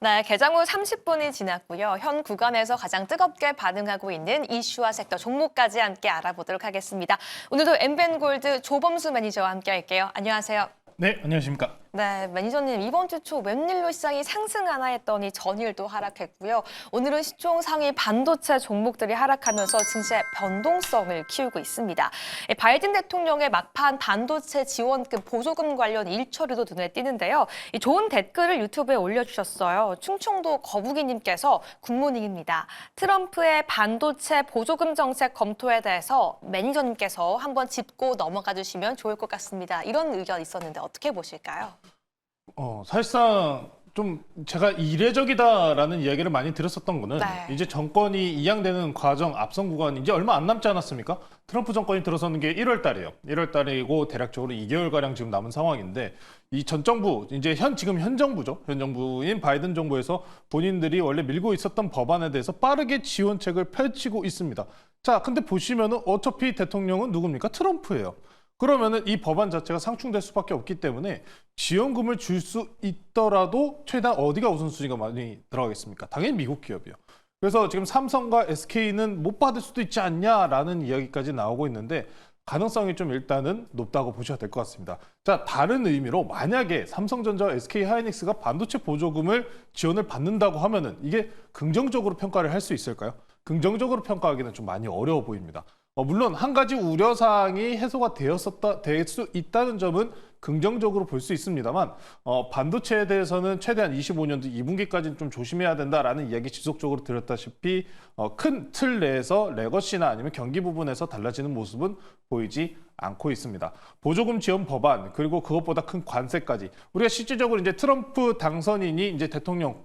네, 개장 후 30분이 지났고요. 현 구간에서 가장 뜨겁게 반응하고 있는 이슈와 섹터 종목까지 함께 알아보도록 하겠습니다. 오늘도 엠벤골드 조범수 매니저와 함께 할게요. 안녕하세요. 네, 안녕하십니까. 네, 매니저님 이번 주 초 웬일로 시장이 상승하나 했더니 전일도 하락했고요. 오늘은 시총 상위 반도체 종목들이 하락하면서 증시의 변동성을 키우고 있습니다. 바이든 대통령의 막판 반도체 지원금 보조금 관련 일처리도 눈에 띄는데요. 이 좋은 댓글을 유튜브에 올려주셨어요. 충청도 거북이님께서 굿모닝입니다. 트럼프의 반도체 보조금 정책 검토에 대해서 매니저님께서 한번 짚고 넘어가 주시면 좋을 것 같습니다. 이런 의견 있었는데 어떻게 보실까요? 사실상 좀 제가 이례적이다라는 이야기를 많이 들었었던 거는 네. 이제 정권이 이양되는 과정 앞선 구간 이제 얼마 안 남지 않았습니까? 트럼프 정권이 들어서는 게 1월 달이에요. 1월 달이고 대략적으로 2개월가량 지금 남은 상황인데 이 전 정부, 이제 지금 현 정부죠. 현 정부인 바이든 정부에서 본인들이 원래 밀고 있었던 법안에 대해서 빠르게 지원책을 펼치고 있습니다. 자, 근데 보시면은 어차피 대통령은 누굽니까? 트럼프예요. 그러면은 이 법안 자체가 상충될 수밖에 없기 때문에 지원금을 줄 수 있더라도 최대한 어디가 우선순위가 많이 들어가겠습니까? 당연히 미국 기업이요. 그래서 지금 삼성과 SK는 못 받을 수도 있지 않냐라는 이야기까지 나오고 있는데 가능성이 좀 일단은 높다고 보셔야 될 것 같습니다. 자, 다른 의미로 만약에 삼성전자와 SK하이닉스가 반도체 보조금을 지원을 받는다고 하면은 이게 긍정적으로 평가를 할 수 있을까요? 긍정적으로 평가하기는 좀 많이 어려워 보입니다. 물론 한 가지 우려사항이 해소가 될 수 있다는 점은 긍정적으로 볼 수 있습니다만 반도체에 대해서는 최대한 25년도 2분기까지는 좀 조심해야 된다라는 이야기 지속적으로 드렸다시피 큰 틀 내에서 레거시나 아니면 경기 부분에서 달라지는 모습은 보이지 않고 있습니다. 보조금 지원 법안 그리고 그것보다 큰 관세까지 우리가 실질적으로 이제 트럼프 당선인이 이제 대통령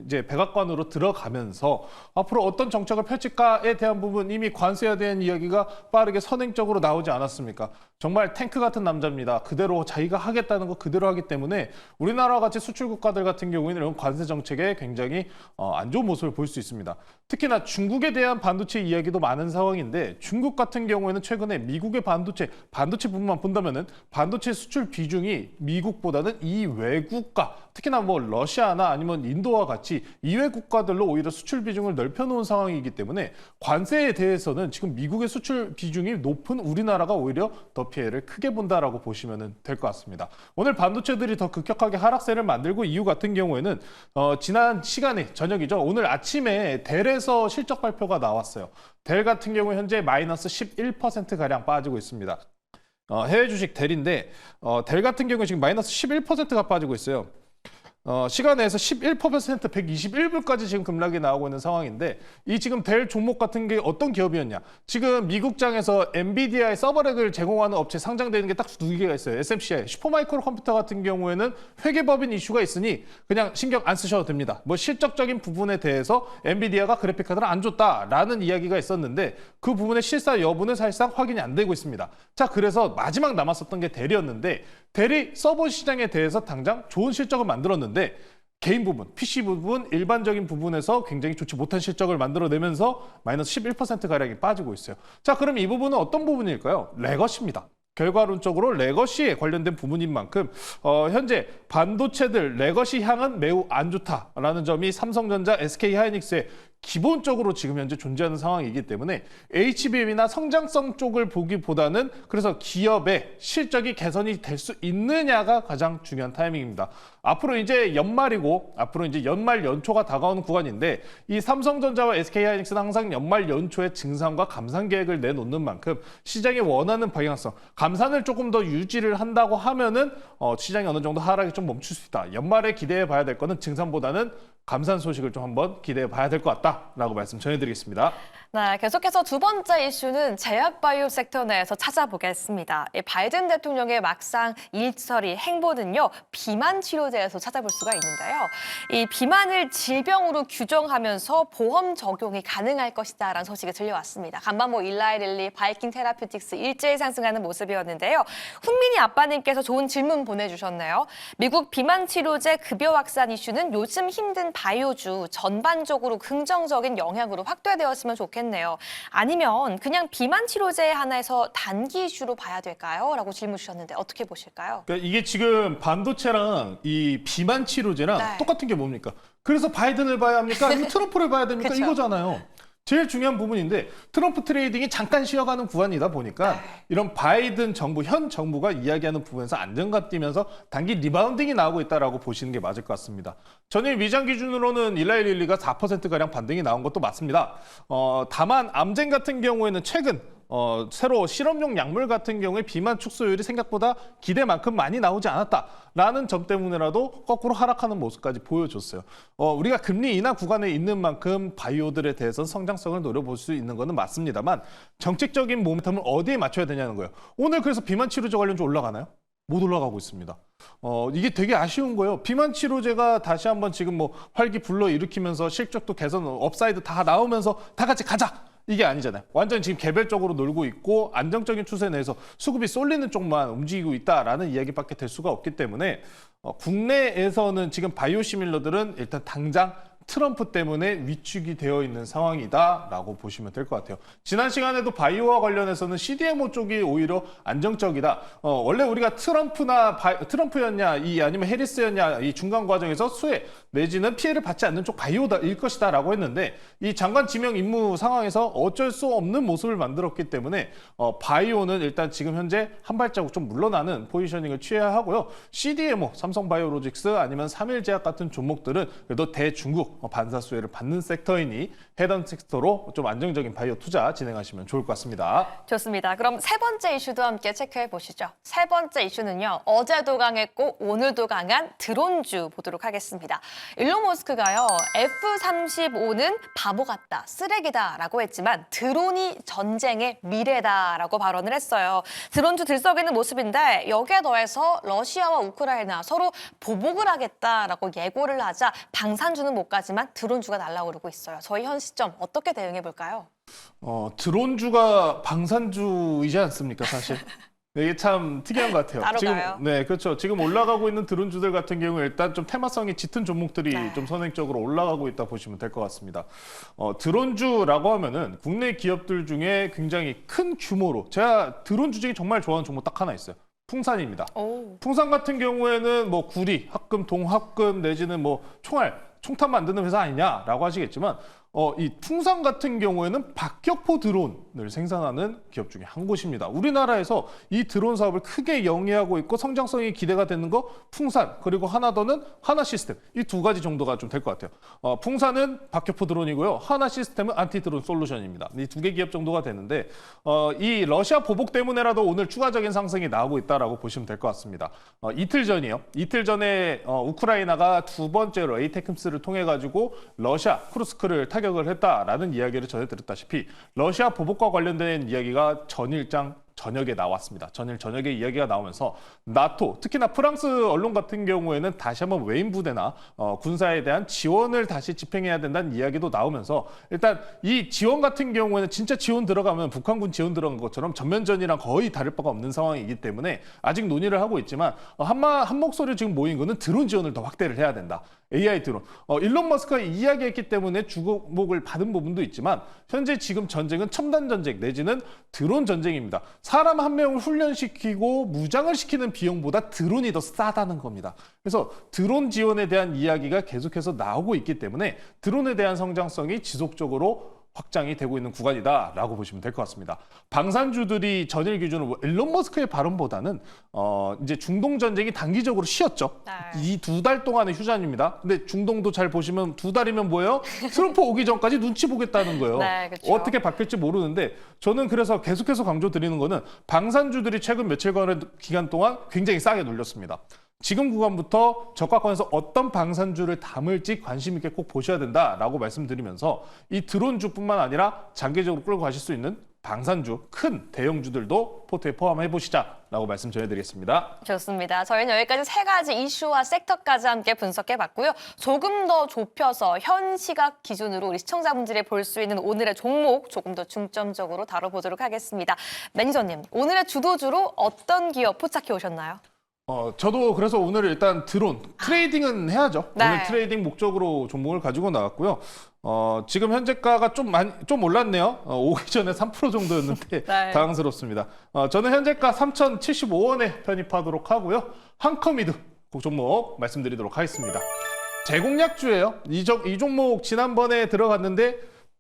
이제 백악관으로 들어가면서 앞으로 어떤 정책을 펼칠까에 대한 부분 이미 관세에 대한 이야기가 빠르게 선행적으로 나오지 않았습니까? 정말 탱크 같은 남자입니다. 그대로 자기가 하겠다는 거 그대로 하기 때문에 우리나라와 같이 수출 국가들 같은 경우에는 이런 관세 정책에 굉장히 안 좋은 모습을 볼 수 있습니다. 특히나 중국에 대한 반도체 이야기도 많은 상황인데 중국 같은 경우에는 최근에 미국의 반도체 부분만 본다면은 반도체 수출 비중이 미국보다는 이외 국가 특히나 뭐 러시아나 아니면 인도와 같이 이외 국가들로 오히려 수출 비중을 넓혀놓은 상황이기 때문에 관세에 대해서는 지금 미국의 수출 비중이 높은 우리나라가 오히려 더 피해를 크게 본다라고 보시면 될 것 같습니다. 오늘 반도체들이 더 급격하게 하락세를 만들고 이유 같은 경우에는 지난 시간에 저녁이죠. 오늘 아침에 델에서 실적 발표가 나왔어요. 델 같은 경우 현재 마이너스 11%가량 빠지고 있습니다. 해외 주식 델인데 델 같은 경우 지금 마이너스 11%가 빠지고 있어요. 시간에서 11% 121불까지 지금 급락이 나오고 있는 상황인데 이 지금 델 종목 같은 게 어떤 기업이었냐? 지금 미국장에서 엔비디아의 서버렉을 제공하는 업체 상장되는 게 딱 두 개가 있어요. SMCI, 슈퍼마이크로 컴퓨터 같은 경우에는 회계법인 이슈가 있으니 그냥 신경 안 쓰셔도 됩니다. 뭐 실적적인 부분에 대해서 엔비디아가 그래픽카드를 안 줬다라는 이야기가 있었는데 그 부분의 실사 여부는 사실상 확인이 안 되고 있습니다. 자, 그래서 마지막 남았었던 게 델이었는데 델이 서버 시장에 대해서 당장 좋은 실적을 만들었는데 개인 부분, PC 부분, 일반적인 부분에서 굉장히 좋지 못한 실적을 만들어내면서 마이너스 11%가량이 빠지고 있어요. 자, 그럼 이 부분은 어떤 부분일까요? 레거시입니다. 결과론적으로 레거시에 관련된 부분인 만큼 현재 반도체들 레거시 향은 매우 안 좋다라는 점이 삼성전자, SK하이닉스의 기본적으로 지금 현재 존재하는 상황이기 때문에 HBM이나 성장성 쪽을 보기보다는 그래서 기업의 실적이 개선이 될 수 있느냐가 가장 중요한 타이밍입니다. 앞으로 이제 연말이고 앞으로 이제 연말 연초가 다가오는 구간인데 이 삼성전자와 SK하이닉스는 항상 연말 연초에 증산과 감산 계획을 내놓는 만큼 시장이 원하는 방향성, 감산을 조금 더 유지를 한다고 하면은 시장이 어느 정도 하락이 좀 멈출 수 있다. 연말에 기대해 봐야 될 거는 증산보다는 감산 소식을 좀 한번 기대해 봐야 될 것 같다라고 말씀 전해드리겠습니다. 네, 계속해서 두 번째 이슈는 제약바이오 섹터 내에서 찾아보겠습니다. 바이든 대통령의 막상 일처리 행보는요, 비만 치료제에서 찾아볼 수가 있는데요. 이 비만을 질병으로 규정하면서 보험 적용이 가능할 것이다라는 소식이 들려왔습니다. 간밤 일라이릴리, 바이킹 테라퓨틱스 일제히 상승하는 모습이었는데요. 훈민이 아빠님께서 좋은 질문 보내주셨네요. 미국 비만 치료제 급여 확산 이슈는 요즘 힘든 바이오주 전반적으로 긍정적인 영향으로 확대되었으면 좋겠습니다. 좋겠네요. 아니면 그냥 비만 치료제 하나에서 단기 이슈로 봐야 될까요? 라고 질문 주셨는데 어떻게 보실까요? 그러니까 이게 지금 반도체랑 이 비만 치료제랑 네. 똑같은 게 뭡니까? 그래서 바이든을 봐야 합니까? 아니면 트럼프를 봐야 됩니까? 그쵸. 이거잖아요. 제일 중요한 부분인데 트럼프 트레이딩이 잠깐 쉬어가는 구간이다 보니까 네. 이런 바이든 정부, 현 정부가 이야기하는 부분에서 안정감 띄면서 단기 리바운딩이 나오고 있다라고 보시는 게 맞을 것 같습니다. 전일 위장 기준으로는 일라이 릴리가 4%가량 반등이 나온 것도 맞습니다. 다만 암젠 같은 경우에는 최근 새로 실험용 약물 같은 경우에 비만 축소율이 생각보다 기대만큼 많이 나오지 않았다라는 점 때문에라도 거꾸로 하락하는 모습까지 보여줬어요. 우리가 금리 인하 구간에 있는 만큼 바이오들에 대해서 성장성을 노려볼 수 있는 것은 맞습니다만 정책적인 모멘텀을 어디에 맞춰야 되냐는 거예요. 오늘 그래서 비만 치료제 관련주 올라가나요? 못 올라가고 있습니다. 이게 되게 아쉬운 거예요. 비만 치료제가 다시 한번 지금 뭐 활기 불러일으키면서 실적도 개선, 업사이드 다 나오면서 다 같이 가자! 이게 아니잖아요. 완전히 지금 개별적으로 놀고 있고 안정적인 추세 내에서 수급이 쏠리는 쪽만 움직이고 있다라는 이야기밖에 될 수가 없기 때문에 국내에서는 지금 바이오 시밀러들은 일단 당장 트럼프 때문에 위축이 되어 있는 상황이다라고 보시면 될 것 같아요. 지난 시간에도 바이오와 관련해서는 CDMO 쪽이 오히려 안정적이다. 원래 우리가 트럼프였냐, 아니면 해리스였냐, 이 중간 과정에서 수혜 내지는 피해를 받지 않는 쪽 바이오일 것이다라고 했는데 이 장관 지명 임무 상황에서 어쩔 수 없는 모습을 만들었기 때문에 바이오는 일단 지금 현재 한 발자국 좀 물러나는 포지셔닝을 취해야 하고요. CDMO, 삼성바이오로직스 아니면 삼일제약 같은 종목들은 그래도 대중국 반사 수혜를 받는 섹터이니 해당 섹터로 좀 안정적인 바이오 투자 진행하시면 좋을 것 같습니다. 좋습니다. 그럼 세 번째 이슈도 함께 체크해 보시죠. 세 번째 이슈는요. 어제도 강했고 오늘도 강한 드론주 보도록 하겠습니다. 일론 머스크가요. F-35는 바보 같다, 쓰레기다라고 했지만 드론이 전쟁의 미래다라고 발언을 했어요. 드론주 들썩이는 모습인데 여기에 더해서 러시아와 우크라이나 서로 보복을 하겠다라고 예고를 하자 방산주는 못 가지만 드론주가 날아오르고 있어요. 저희 현 시점 어떻게 대응해 볼까요? 드론주가 방산주이지 않습니까, 사실? 이게 참 특이한 것 같아요. 따로 지금 가요. 네, 그렇죠. 지금 올라가고 있는 드론주들 같은 경우 일단 좀 테마성이 짙은 종목들이 네. 좀 선행적으로 올라가고 있다 보시면 될 것 같습니다. 드론주라고 하면은 국내 기업들 중에 굉장히 큰 규모로 제가 드론주 중에 정말 좋아하는 종목 딱 하나 있어요. 풍산입니다. 오. 풍산 같은 경우에는 뭐 구리, 합금, 동합금 내지는 뭐 총탄 만드는 회사 아니냐라고 하시겠지만 이 풍산 같은 경우에는 박격포 드론을 생산하는 기업 중에 한 곳입니다. 우리나라에서 이 드론 사업을 크게 영위하고 있고 성장성이 기대가 되는 거 풍산 그리고 하나 더는 하나 시스템 이 두 가지 정도가 좀 될 것 같아요. 풍산은 박격포 드론이고요. 하나 시스템은 안티 드론 솔루션입니다. 이 두 개 기업 정도가 되는데 이 러시아 보복 때문에라도 오늘 추가적인 상승이 나오고 있다라고 보시면 될 것 같습니다. 이틀 전이요. 이틀 전에 우크라이나가 두 번째로 에이테크스를 통해 가지고 러시아 쿠르스크를 타격을 했다라는 이야기를 전해드렸다시피 러시아 보복과 관련된 이야기가 전일장 저녁에 나왔습니다. 전일 저녁에 이야기가 나오면서 나토, 특히나 프랑스 언론 같은 경우에는 다시 한번 외인 부대나 군사에 대한 지원을 다시 집행해야 된다는 이야기도 나오면서 일단 이 지원 같은 경우에는 진짜 지원 들어가면 북한군 지원 들어간 것처럼 전면전이랑 거의 다를 바가 없는 상황이기 때문에 아직 논의를 하고 있지만 한 목소리로 지금 모인 거는 드론 지원을 더 확대를 해야 된다. AI 드론. 일론 머스크가 이야기했기 때문에 주목을 받은 부분도 있지만 현재 지금 전쟁은 첨단 전쟁 내지는 드론 전쟁입니다. 사람 한 명을 훈련시키고 무장을 시키는 비용보다 드론이 더 싸다는 겁니다. 그래서 드론 지원에 대한 이야기가 계속해서 나오고 있기 때문에 드론에 대한 성장성이 지속적으로 확장이 되고 있는 구간이다라고 보시면 될 것 같습니다. 방산주들이 전일 기준으로 일론 머스크의 발언보다는 이제 중동 전쟁이 단기적으로 쉬었죠. 네. 이 두 달 동안의 휴전입니다. 근데 중동도 잘 보시면 두 달이면 뭐예요? 트럼프 오기 전까지 눈치 보겠다는 거예요. 네, 그렇죠. 어떻게 바뀔지 모르는데 저는 그래서 계속해서 강조드리는 거는 방산주들이 최근 며칠간의 기간 동안 굉장히 싸게 눌렸습니다. 지금 구간부터 저가권에서 어떤 방산주를 담을지 관심 있게 꼭 보셔야 된다라고 말씀드리면서 이 드론주뿐만 아니라 장기적으로 끌고 가실 수 있는 방산주, 큰 대형주들도 포트에 포함해 보시자라고 말씀 전해드리겠습니다. 좋습니다. 저희는 여기까지 세 가지 이슈와 섹터까지 함께 분석해봤고요. 조금 더 좁혀서 현 시각 기준으로 우리 시청자분들이 볼 수 있는 오늘의 종목 조금 더 중점적으로 다뤄보도록 하겠습니다. 매니저님, 오늘의 주도주로 어떤 기업 포착해 오셨나요? 저도 그래서 오늘 일단 드론 트레이딩은 해야죠. 네. 오늘 트레이딩 목적으로 종목을 가지고 나왔고요. 지금 현재가가 좀 올랐네요. 오기 전에 3% 정도였는데 네. 당황스럽습니다. 저는 현재가 3,075원에 편입하도록 하고요. 한커미드 그 종목 말씀드리도록 하겠습니다. 제공약주예요. 이 종목 지난번에 들어갔는데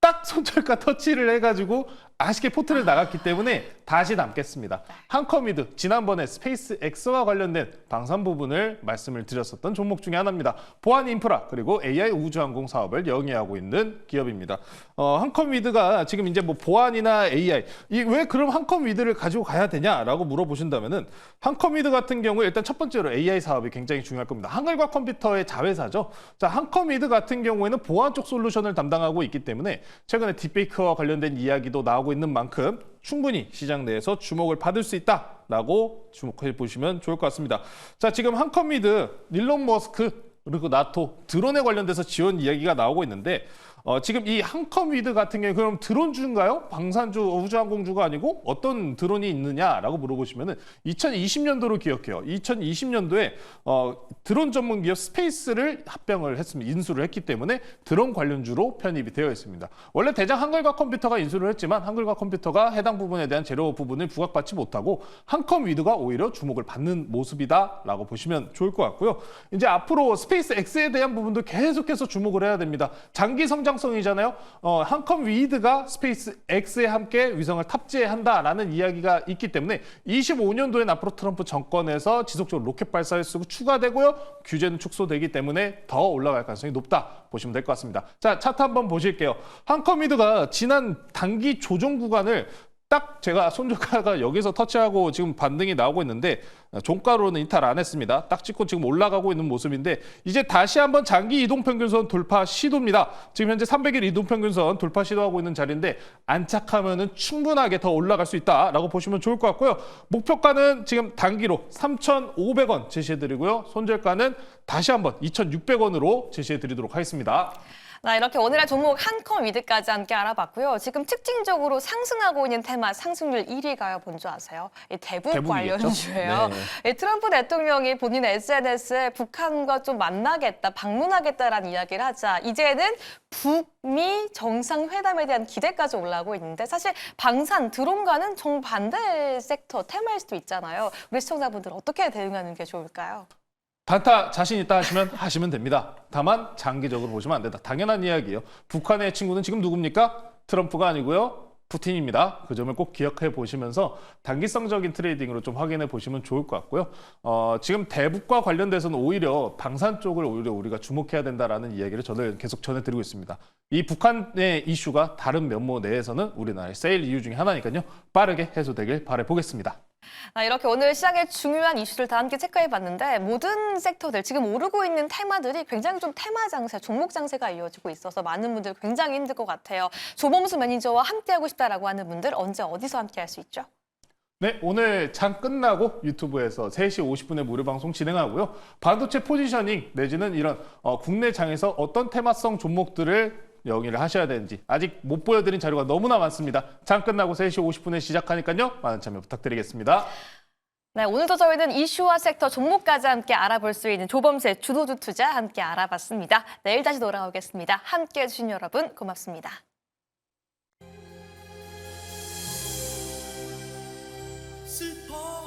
딱 손절가 터치를 해가지고 아쉽게 포트를 나갔기 때문에 다시 남겠습니다. 한커미드 지난번에 스페이스 X와 관련된 방산 부분을 말씀을 드렸었던 종목 중에 하나입니다. 보안 인프라 그리고 AI 우주항공 사업을 영위하고 있는 기업입니다. 한커미드가 지금 이제 뭐 보안이나 AI 왜 그럼 한커미드를 가지고 가야 되냐라고 물어보신다면은 한커미드 같은 경우에 일단 첫 번째로 AI 사업이 굉장히 중요할 겁니다. 한글과 컴퓨터의 자회사죠. 자, 한커미드 같은 경우에는 보안 쪽 솔루션을 담당하고 있기 때문에 최근에 딥페이크와 관련된 이야기도 나오고 있는 만큼 충분히 시장 내에서 주목을 받을 수 있다라고 주목해 보시면 좋을 것 같습니다. 자, 지금 한커미드, 일론 머스크 그리고 나토 드론에 관련돼서 지원 이야기가 나오고 있는데 지금 이 한커미드 같은 경우 그럼 드론주인가요? 방산주, 우주항공주가 아니고 어떤 드론이 있느냐라고 물어보시면은 2020년도로 기억해요. 2020년도에 드론 전문 기업 스페이스를 합병을 했습니다. 인수를 했기 때문에 드론 관련주로 편입이 되어 있습니다. 원래 대장 한글과 컴퓨터가 인수를 했지만 한글과 컴퓨터가 해당 부분에 대한 재료 부분을 부각받지 못하고 한커미드가 오히려 주목을 받는 모습이다라고 보시면 좋을 것 같고요. 이제 앞으로 스페이스 X에 대한 부분도 계속해서 주목을 해야 됩니다. 장기 성장성이잖아요. 한컴위드가 스페이스 X에 함께 위성을 탑재한다라는 이야기가 있기 때문에 25년도엔 앞으로 트럼프 정권에서 지속적으로 로켓 발사 횟수가 추가되고요. 규제는 축소되기 때문에 더 올라갈 가능성이 높다 보시면 될 것 같습니다. 자, 차트 한번 보실게요. 한컴위드가 지난 단기 조정 구간을 딱 제가 손절가가 여기서 터치하고 지금 반등이 나오고 있는데 종가로는 이탈 안 했습니다. 딱 찍고 지금 올라가고 있는 모습인데 이제 다시 한번 장기 이동평균선 돌파 시도입니다. 지금 현재 300일 이동평균선 돌파 시도하고 있는 자리인데 안착하면은 충분하게 더 올라갈 수 있다라고 보시면 좋을 것 같고요. 목표가는 지금 단기로 3,500원 제시해드리고요. 손절가는 다시 한번 2,600원으로 제시해드리도록 하겠습니다. 이렇게 오늘의 종목 한컴위드까지 함께 알아봤고요. 지금 특징적으로 상승하고 있는 테마 상승률 1위가요. 뭔지 아세요? 대북 관련주예요. 네. 트럼프 대통령이 본인의 SNS에 북한과 좀 만나겠다, 방문하겠다라는 이야기를 하자 이제는 북미 정상회담에 대한 기대까지 올라오고 있는데 사실 방산, 드론과는 정반대 섹터 테마일 수도 있잖아요. 우리 시청자분들 어떻게 대응하는 게 좋을까요? 단타 자신 있다 하시면 됩니다. 다만 장기적으로 보시면 안 된다. 당연한 이야기예요. 북한의 친구는 지금 누굽니까? 트럼프가 아니고요. 푸틴입니다. 그 점을 꼭 기억해 보시면서 단기성적인 트레이딩으로 좀 확인해 보시면 좋을 것 같고요. 지금 대북과 관련돼서는 오히려 방산 쪽을 오히려 우리가 주목해야 된다라는 이야기를 저는 계속 전해드리고 있습니다. 이 북한의 이슈가 다른 면모 내에서는 우리나라의 세일 이유 중에 하나니까요. 빠르게 해소되길 바라보겠습니다. 이렇게 오늘 시장의 중요한 이슈를 다 함께 체크해봤는데 모든 섹터들 지금 오르고 있는 테마들이 굉장히 좀 테마 장세, 종목 장세가 이어지고 있어서 많은 분들 굉장히 힘들 것 같아요. 조범수 매니저와 함께하고 싶다라고 하는 분들 언제 어디서 함께할 수 있죠? 네, 오늘 장 끝나고 유튜브에서 3시 50분에 무료 방송 진행하고요. 반도체 포지셔닝 내지는 이런 국내 장에서 어떤 테마성 종목들을 영위를 하셔야 되는지 아직 못 보여드린 자료가 너무나 많습니다. 장 끝나고 3시 50분에 시작하니까요. 많은 참여 부탁드리겠습니다. 네, 오늘도 저희는 이슈와 섹터 종목까지 함께 알아볼 수 있는 조범수의 주도주 투자 함께 알아봤습니다. 내일 다시 돌아오겠습니다. 함께해 주신 여러분 고맙습니다. 슬퍼